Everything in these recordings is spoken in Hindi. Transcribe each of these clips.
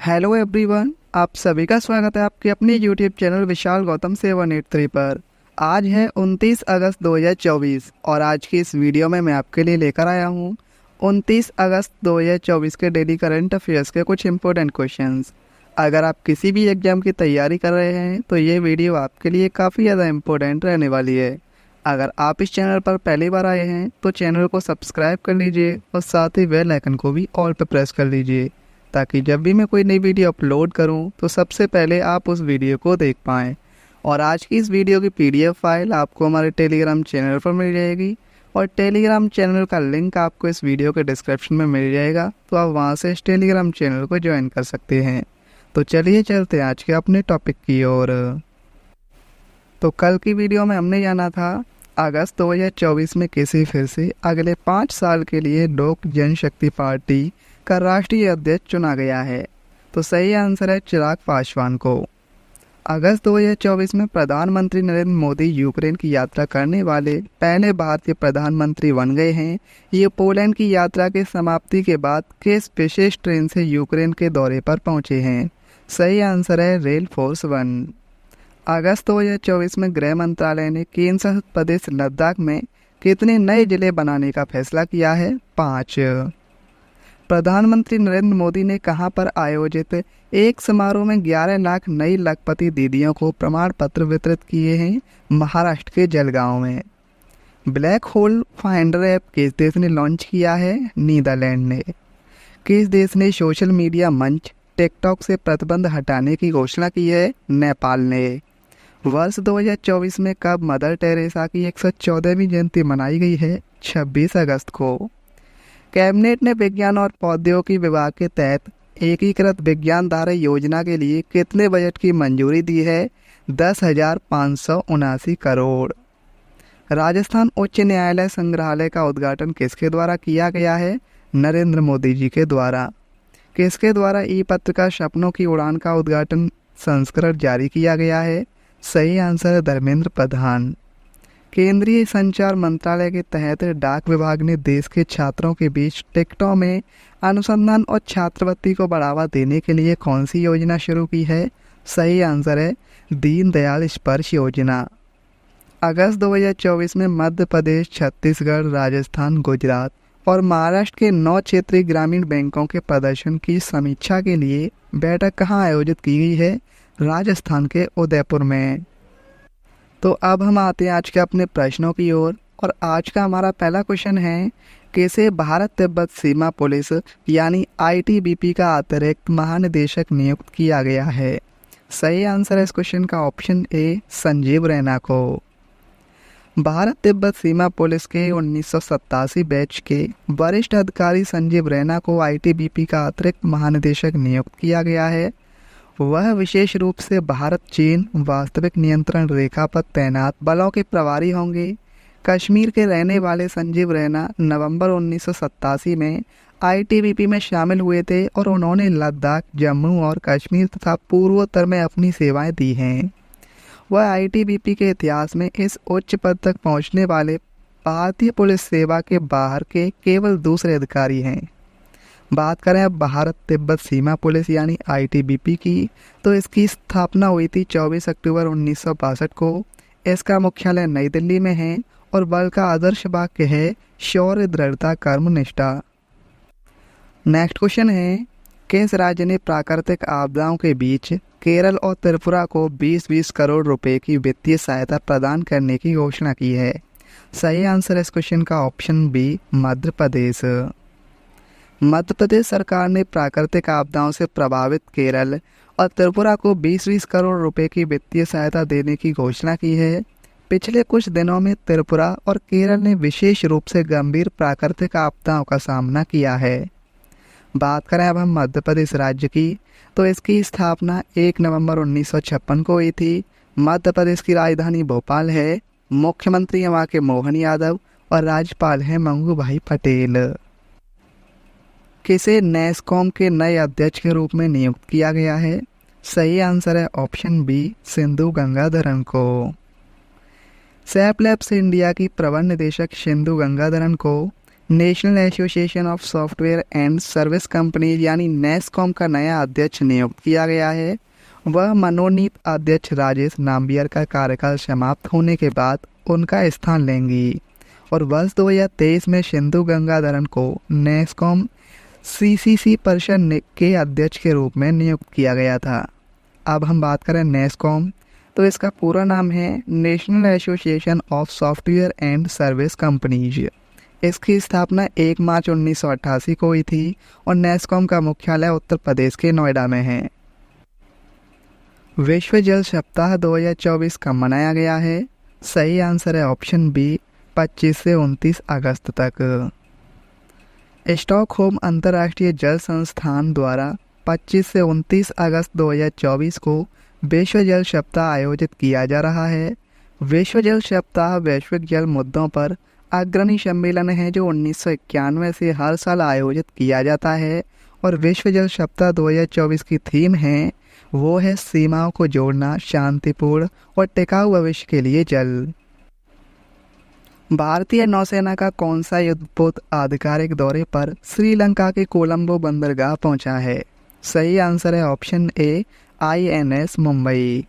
हेलो एवरीवन, आप सभी का स्वागत है आपके अपने यूट्यूब चैनल विशाल गौतम 783 पर। आज है 29 अगस्त 2024 और आज की इस वीडियो में मैं आपके लिए लेकर आया हूँ 29 अगस्त 2024 के डेली करंट अफेयर्स के कुछ इंपॉर्टेंट क्वेश्चंस। अगर आप किसी भी एग्जाम की तैयारी कर रहे हैं तो ये वीडियो आपके लिए काफ़ी ज़्यादा इम्पोर्टेंट रहने वाली है। अगर आप इस चैनल पर पहली बार आए हैं तो चैनल को सब्सक्राइब कर लीजिए और साथ ही बेल आइकन को भी ऑल पर प्रेस कर लीजिए, ताकि जब भी मैं कोई नई वीडियो अपलोड करूं तो सबसे पहले आप उस वीडियो को देख पाएँ। और आज की इस वीडियो की PDF फाइल आपको हमारे टेलीग्राम चैनल पर मिल जाएगी और टेलीग्राम चैनल का लिंक आपको इस वीडियो के डिस्क्रिप्शन में मिल जाएगा, तो आप वहां से इस टेलीग्राम चैनल को ज्वाइन कर सकते हैं। तो चलिए चलते हैं आज के अपने टॉपिक की ओर। तो कल की वीडियो में हमने जाना था अगस्त 2024 में कैसे फिर से अगले 5 साल के लिए लोक जनशक्ति पार्टी का राष्ट्रीय अध्यक्ष चुना गया है। तो सही आंसर है चिराग पासवान को। अगस्त 2024 में प्रधानमंत्री नरेंद्र मोदी यूक्रेन की यात्रा करने वाले पहले भारतीय प्रधानमंत्री बन गए हैं। ये पोलैंड की यात्रा के समाप्ति के बाद किस विशेष ट्रेन से यूक्रेन के दौरे पर पहुंचे हैं? सही आंसर है रेल फोर्स 1। अगस्त 2024 में गृह मंत्रालय ने केंद्र शासित प्रदेश लद्दाख में कितने नए जिले बनाने का फैसला किया है? 5। प्रधानमंत्री नरेंद्र मोदी ने कहां पर आयोजित एक समारोह में 11 लाख नई लखपति दीदियों को प्रमाण पत्र वितरित किए हैं? महाराष्ट्र के जलगांव में। ब्लैक होल फाइंडर ऐप किस देश ने लॉन्च किया है? नीदरलैंड ने। किस देश ने सोशल मीडिया मंच टिकटॉक से प्रतिबंध हटाने की घोषणा की है? नेपाल ने। वर्ष 2024 में कब मदर टेरेसा की 114वीं जयंती मनाई गई है? 26 अगस्त को। कैबिनेट ने विज्ञान और प्रौद्योगिकी विभाग के तहत एकीकृत विज्ञान धारा योजना के लिए कितने बजट की मंजूरी दी है? 10,579 करोड़। राजस्थान उच्च न्यायालय संग्रहालय का उद्घाटन किसके द्वारा किया गया है? नरेंद्र मोदी जी के द्वारा। किसके द्वारा ई पत्रिका सपनों की उड़ान का उद्घाटन संस्करण जारी किया गया है? सही आंसर है धर्मेंद्र प्रधान। केंद्रीय संचार मंत्रालय के तहत डाक विभाग ने देश के छात्रों के बीच टिकटों में अनुसंधान और छात्रवृत्ति को बढ़ावा देने के लिए कौन सी योजना शुरू की है? सही आंसर है दीनदयाल स्पर्श योजना। अगस्त 2024 में मध्य प्रदेश, छत्तीसगढ़, राजस्थान, गुजरात और महाराष्ट्र के 9 क्षेत्रीय ग्रामीण बैंकों के प्रदर्शन की समीक्षा के लिए बैठक कहाँ आयोजित की गई है? राजस्थान के उदयपुर में। तो अब हम आते हैं आज के अपने प्रश्नों की ओर और आज का हमारा पहला क्वेश्चन है, कैसे भारत तिब्बत सीमा पुलिस यानी ITBP का अतिरिक्त महानिदेशक नियुक्त किया गया है? सही आंसर है इस क्वेश्चन का ऑप्शन ए, संजीव रैना को। भारत तिब्बत सीमा पुलिस के 1987 बैच के वरिष्ठ अधिकारी संजीव रैना को ITBP का अतिरिक्त महानिदेशक नियुक्त किया गया है। वह विशेष रूप से भारत चीन वास्तविक नियंत्रण रेखा पर तैनात बलों के प्रभारी होंगे। कश्मीर के रहने वाले संजीव रैना नवंबर 1987 में ITBP में शामिल हुए थे और उन्होंने लद्दाख, जम्मू और कश्मीर तथा पूर्वोत्तर में अपनी सेवाएं दी हैं। वह ITBP के इतिहास में इस उच्च पद तक पहुंचने वाले भारतीय पुलिस सेवा के बाहर के केवल दूसरे अधिकारी हैं। बात करें अब भारत तिब्बत सीमा पुलिस यानी ITBP की, तो इसकी स्थापना हुई थी 24 अक्टूबर 1962 को। इसका मुख्यालय नई दिल्ली में है और बल का आदर्श वाक्य है शौर्य, दृढ़ता, कर्मनिष्ठा। नेक्स्ट क्वेश्चन है, किस राज्य ने प्राकृतिक आपदाओं के बीच केरल और त्रिपुरा को 20-20 करोड़ रुपए की वित्तीय सहायता प्रदान करने की घोषणा की है? सही आंसर है इस क्वेश्चन का ऑप्शन बी, मध्य प्रदेश। मध्य प्रदेश सरकार ने प्राकृतिक आपदाओं से प्रभावित केरल और त्रिपुरा को 20-20 करोड़ रुपए की वित्तीय सहायता देने की घोषणा की है। पिछले कुछ दिनों में त्रिपुरा और केरल ने विशेष रूप से गंभीर प्राकृतिक आपदाओं का सामना किया है। बात करें अब हम मध्य प्रदेश राज्य की, तो इसकी स्थापना 1 नवंबर 1956 को हुई थी। मध्य प्रदेश की राजधानी भोपाल है। मुख्यमंत्री वहाँ के मोहन यादव और राज्यपाल हैं मंगू भाई पटेल। किसे नैस्कॉम के नए अध्यक्ष के रूप में नियुक्त किया गया है? सही आंसर है ऑप्शन बी, सिंधु गंगाधरन को। सैप लैब्स इंडिया की प्रबंध निदेशक सिंधु गंगाधरन को national association of software and service companies यानी नेस्कॉम का नया अध्यक्ष नियुक्त किया गया है। वह मनोनीत अध्यक्ष राजेश नाम्बियर का कार्यकाल समाप्त होने के बाद उनका स्थान लेंगी और वर्ष 2023 में सिंधु गंगाधरन को नेस्कॉम सीसीसी परिषद के अध्यक्ष के रूप में नियुक्त किया गया था। अब हम बात करें नेस्कॉम, तो इसका पूरा नाम है national association of software and service companies. इसकी स्थापना 1 मार्च 1988 को हुई थी और नेस्कॉम का मुख्यालय उत्तर प्रदेश के नोएडा में है। विश्व जल सप्ताह 2024 कब मनाया गया है? सही आंसर है ऑप्शन बी, 25 से 29 अगस्त तक। स्टॉकहोम अंतर्राष्ट्रीय जल संस्थान द्वारा 25 से 29 अगस्त 2024 को विश्व जल सप्ताह आयोजित किया जा रहा है। विश्व जल सप्ताह वैश्विक जल मुद्दों पर अग्रणी सम्मेलन है जो 1991 से हर साल आयोजित किया जाता है और विश्व जल सप्ताह 2024 की थीम है वो है सीमाओं को जोड़ना, शांतिपूर्ण और टिकाऊ भविष्य के लिए जल। भारतीय नौसेना का कौन सा युद्धपोत आधिकारिक दौरे पर श्रीलंका के कोलंबो बंदरगाह पहुंचा है? सही आंसर है ऑप्शन ए, INS मुंबई।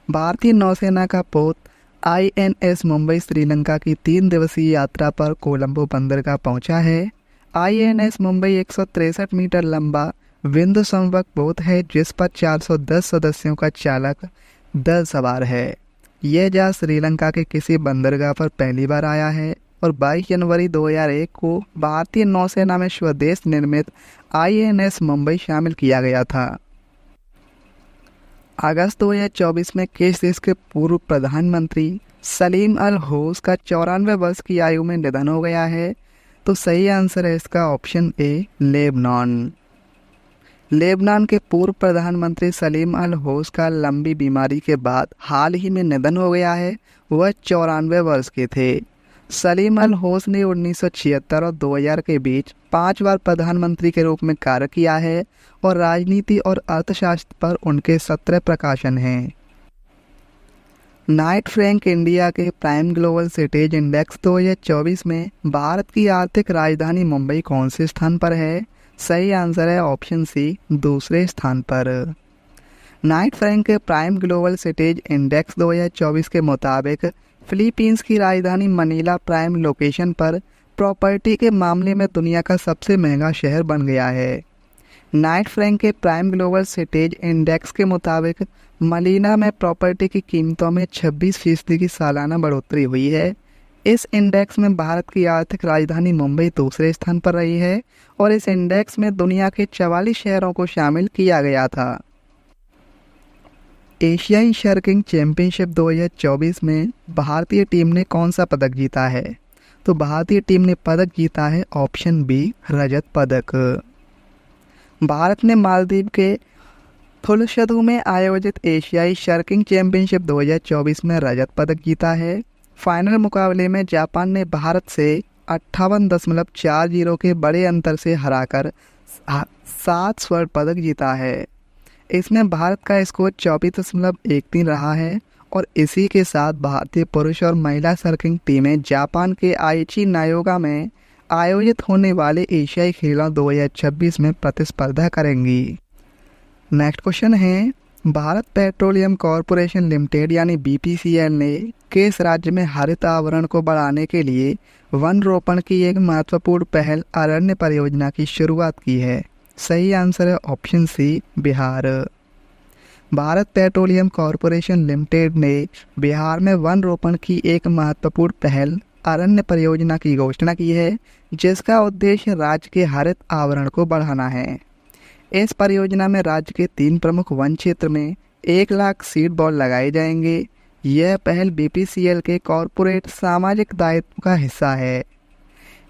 भारतीय नौसेना का पोत INS मुंबई श्रीलंका की 3 दिवसीय यात्रा पर कोलंबो बंदरगाह पहुंचा है। INS मुंबई 163 मीटर लंबा विंध्य संवहक पोत है जिस पर 410 सदस्यों का चालक दल सवार है। यह जहाज श्रीलंका के किसी बंदरगाह पर पहली बार आया है और 22 जनवरी 2001 को भारतीय नौसेना में स्वदेश निर्मित INS मुंबई शामिल किया गया था। अगस्त 2024 में किस देश के पूर्व प्रधानमंत्री सलीम अल होस का 94 वर्ष की आयु में निधन हो गया है? तो सही आंसर है इसका ऑप्शन ए, लेबनान। लेबनान के पूर्व प्रधानमंत्री सलीम अल होस का लंबी बीमारी के बाद हाल ही में निधन हो गया है। वह 94 वर्ष के थे। सलीम अल होस ने 1976 और 2000 के बीच 5 बार प्रधानमंत्री के रूप में कार्य किया है और राजनीति और अर्थशास्त्र पर उनके 17 प्रकाशन हैं। नाइट फ्रैंक इंडिया के प्राइम ग्लोबल सिटीज इंडेक्स 2024 में भारत की आर्थिक राजधानी मुंबई कौन से स्थान पर है? सही आंसर है ऑप्शन सी, दूसरे स्थान पर। नाइट फ्रैंक के प्राइम ग्लोबल सिटीज इंडेक्स 2024 के मुताबिक फिलीपींस की राजधानी मनीला प्राइम लोकेशन पर प्रॉपर्टी के मामले में दुनिया का सबसे महंगा शहर बन गया है। नाइट फ्रैंक के प्राइम ग्लोबल सिटीज इंडेक्स के मुताबिक मनीला में प्रॉपर्टी की कीमतों में 26% की सालाना बढ़ोतरी हुई है। इस इंडेक्स में भारत की आर्थिक राजधानी मुंबई दूसरे स्थान पर रही है और इस इंडेक्स में दुनिया के 44 शहरों को शामिल किया गया था। एशियाई सर्किंग चैंपियनशिप 2024 में भारतीय टीम ने कौन सा पदक जीता है? तो भारतीय टीम ने पदक जीता है ऑप्शन बी, रजत पदक। भारत ने मालदीव के फुलशधु में आयोजित एशियाई सर्किंग चैंपियनशिप 2024 में रजत पदक जीता है। फाइनल मुकाबले में जापान ने भारत से 58.40 के बड़े अंतर से हराकर 7 स्वर्ण पदक जीता है। इसमें भारत का स्कोर 24.13 रहा है और इसी के साथ भारतीय पुरुष और महिला सर्किंग टीमें जापान के आइची नायोगा में आयोजित होने वाले एशियाई खेलों 2026 में प्रतिस्पर्धा करेंगी। नेक्स्ट क्वेश्चन है, भारत पेट्रोलियम कॉरपोरेशन लिमिटेड यानी BPCL ने किस राज्य में हरित आवरण को बढ़ाने के लिए वन रोपण की एक महत्वपूर्ण पहल अरण्य परियोजना की शुरुआत की है? सही आंसर है option C, Bihar. Bharat petroleum corporation limited ने बिहार में वन रोपण की एक महत्वपूर्ण पहल अरण्य परियोजना की घोषणा की है जिसका उद्देश्य राज्य के हरित आवरण को बढ़ाना है। इस परियोजना में राज्य के 3 प्रमुख वन क्षेत्र में 1 लाख सीड बॉल लगाए जाएंगे। यह पहल BPCL के कॉरपोरेट सामाजिक दायित्व का हिस्सा है।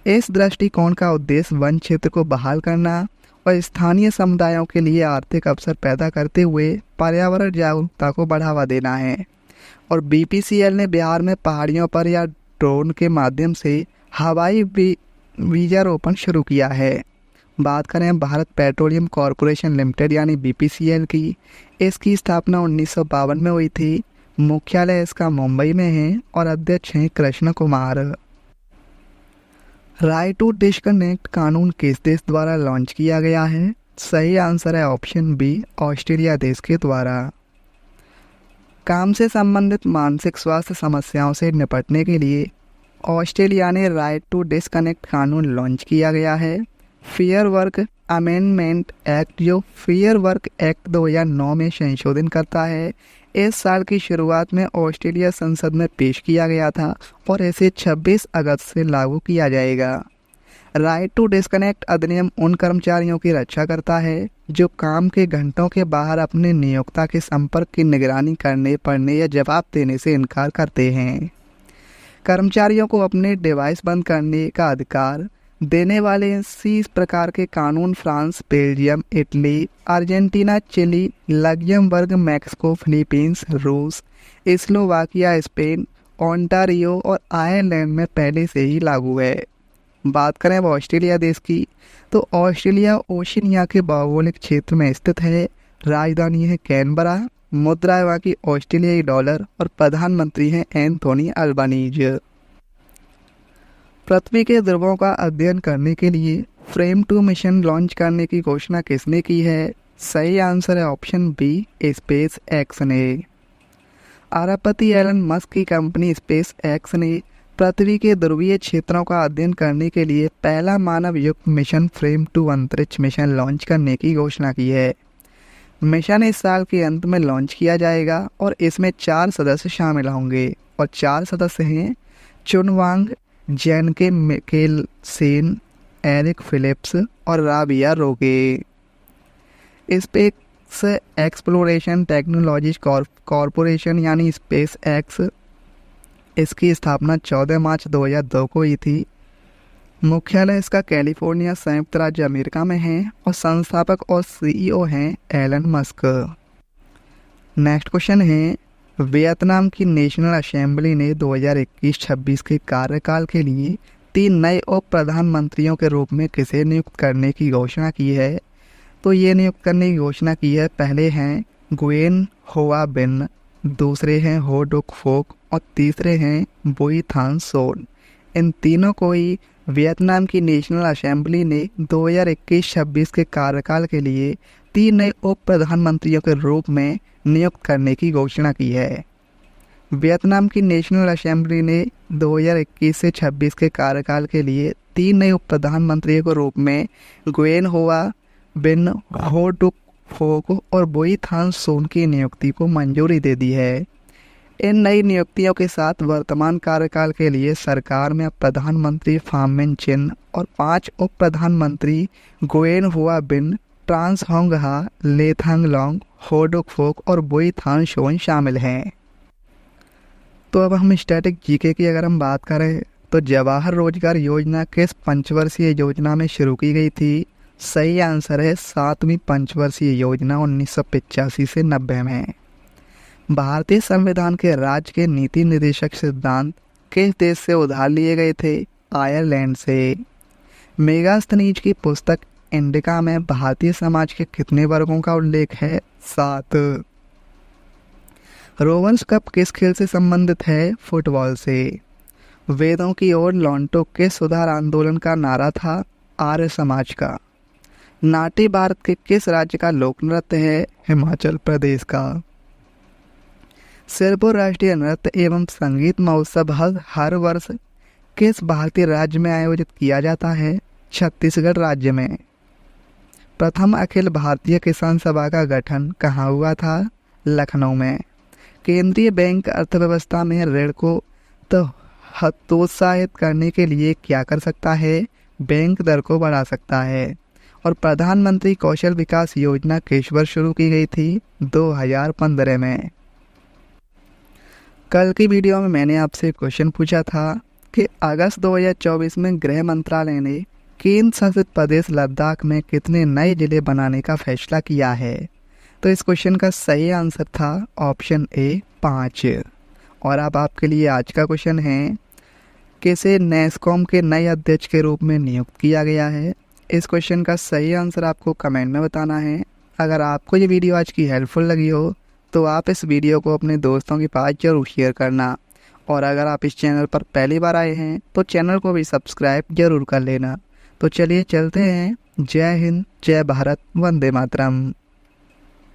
इस दृष्टिकोण का उद्देश्य वन क्षेत्र को बहाल करना और स्थानीय समुदायों के लिए आर्थिक अवसर पैदा करते हुए पर्यावरण जागरूकता को बढ़ावा देना है। और BPCL ने बिहार में पहाड़ियों पर या ड्रोन के माध्यम से हवाई बीजारोपण शुरू किया है। बात करें भारत पेट्रोलियम कॉरपोरेशन लिमिटेड यानी BPCL की, इसकी स्थापना 1952 में हुई थी। मुख्यालय इसका मुंबई में है और अध्यक्ष हैं Krishna Kumar. Right to disconnect कानून किस देश द्वारा लॉन्च किया गया है? सही आंसर है ऑप्शन बी, ऑस्ट्रेलिया देश के द्वारा। काम से संबंधित मानसिक स्वास्थ्य समस्याओं से निपटने के लिए ऑस्ट्रेलिया ने राइट टू डिस्कनेक्ट कानून लॉन्च किया गया है। फेयर वर्क अमेंडमेंट एक्ट, जो फेयर वर्क एक्ट 2009 में संशोधन करता है, इस साल की शुरुआत में ऑस्ट्रेलिया संसद में पेश किया गया था और इसे 26 अगस्त से लागू किया जाएगा। राइट टू डिस्कनेक्ट अधिनियम उन कर्मचारियों की रक्षा करता है जो काम के घंटों के बाहर अपने नियोक्ता के संपर्क की निगरानी करने, पढ़ने या जवाब देने से इनकार करते हैं। कर्मचारियों को अपने डिवाइस बंद करने का अधिकार देने वाले इसी प्रकार के कानून France, Belgium, Italy, Argentina, Chile, Luxembourg, Mexico, Philippines, रूस, स्लोवाकिया, स्पेन, ओंटारियो और आयरलैंड में पहले से ही लागू है। बात करें अब ऑस्ट्रेलिया देश की, तो ऑस्ट्रेलिया ओशिनिया के भौगोलिक क्षेत्र में स्थित है। राजधानी है कैनबरा, मुद्रा है वहाँ की ऑस्ट्रेलियाई डॉलर और प्रधानमंत्री हैं एंथोनी अल्बानीज। पृथ्वी के ध्रुवों का अध्ययन करने के लिए फ्रेम 2 मिशन लॉन्च करने की घोषणा किसने की है? सही आंसर है ऑप्शन बी, स्पेस एक्स ने। अरबपति एलन मस्क की कंपनी स्पेस एक्स ने पृथ्वी के ध्रुवीय क्षेत्रों का अध्ययन करने के लिए पहला मानव युक्त मिशन फ्रेम 2 अंतरिक्ष मिशन लॉन्च करने की घोषणा की है। मिशन इस साल के अंत में लॉन्च किया जाएगा और इसमें 4 सदस्य शामिल होंगे और 4 सदस्य हैं चुनवांग, जैनके मिकेलसेन, एरिक फिलिप्स और राबिया रोगे। स्पेस एक्सप्लोरेशन टेक्नोलॉजीज कॉरपोरेशन यानी स्पेस एक्स, इसकी स्थापना 14 मार्च 2002 को हुई थी। मुख्यालय इसका कैलिफोर्निया, संयुक्त राज्य अमेरिका में है और संस्थापक और सीईओ हैं एलन मस्क। नेक्स्ट क्वेश्चन है, वियतनाम की नेशनल असेंबली ने 2021-26 के कार्यकाल के लिए 3 नए उप प्रधानमंत्रियों के रूप में किसे नियुक्त करने की घोषणा की है? तो ये नियुक्त करने की घोषणा की है, पहले हैं गुयेन होआ बिन, दूसरे हैं हो डुक फोक और तीसरे हैं बुई थान सोन। इन तीनों को ही वियतनाम की नेशनल असेंबली ने 2021-26 के कार्यकाल के लिए 3 नए उप प्रधानमंत्रियों के रूप में नियुक्त करने की घोषणा की है। वियतनाम की नेशनल असेंबली ने 2021 से 26 के कार्यकाल के लिए 3 नए उप प्रधानमंत्रियों के रूप में गुयेन होआ बिन, हो डुक फोक और बुई थान सोन की नियुक्ति को मंजूरी दे दी है। इन नई नियुक्तियों के साथ वर्तमान कार्यकाल के लिए सरकार में प्रधानमंत्री फाम मिन चिन और 5 उप प्रधानमंत्री गुयेन हुआ बिन, ट्रांस होंग हा, लेथांग लॉन्ग, होडुक फोक और बुई थान शोन शामिल हैं। तो अब हम स्टैटिक जीके की अगर हम बात करें तो जवाहर रोजगार योजना किस पंचवर्षीय योजना में शुरू की गई थी? सही आंसर है 7वीं पंचवर्षीय योजना 1985 से 90 में। भारतीय संविधान के राज्य के नीति निर्देशक सिद्धांत किस देश से उधार लिए गए थे? आयरलैंड से। मेगास्थनीज की पुस्तक इंडिका में भारतीय समाज के कितने वर्गों का उल्लेख है? 7। रोवर्स कप किस खेल से संबंधित है? फुटबॉल से। वेदों की ओर लौटो किस सुधार आंदोलन का नारा था? आर्य समाज का। नाट्य भारत के किस राज्य का लोक नृत्य है? हिमाचल प्रदेश का। सिरपुर राष्ट्रीय नृत्य एवं संगीत महोत्सव हर वर्ष किस भारतीय राज्य में आयोजित किया जाता है? छत्तीसगढ़ राज्य में। प्रथम अखिल भारतीय किसान सभा का गठन कहाँ हुआ था? लखनऊ में। केंद्रीय बैंक अर्थव्यवस्था में ऋण को हतोत्साहित करने के लिए क्या कर सकता है? बैंक दर को बढ़ा सकता है। और प्रधानमंत्री कौशल विकास योजना किस वर्ष शुरू की गई थी? 2015 में। कल की वीडियो में मैंने आपसे क्वेश्चन पूछा था कि अगस्त 2024 में गृह मंत्रालय ने केंद्र शासित प्रदेश लद्दाख में कितने नए जिले बनाने का फैसला किया है? तो इस क्वेश्चन का सही आंसर था ऑप्शन ए 5। और अब आपके लिए आज का क्वेश्चन है, किसे नेस्कॉम के नए अध्यक्ष के रूप में नियुक्त किया गया है? इस क्वेश्चन का सही आंसर आपको कमेंट में बताना है। अगर आपको ये वीडियो आज की हेल्पफुल लगी हो तो आप इस वीडियो को अपने दोस्तों के पास जरूर शेयर करना और अगर आप इस चैनल पर पहली बार आए हैं तो चैनल को भी सब्सक्राइब जरूर कर लेना। तो चलिए चलते हैं। जय हिंद, जय भारत, वंदे मातरम।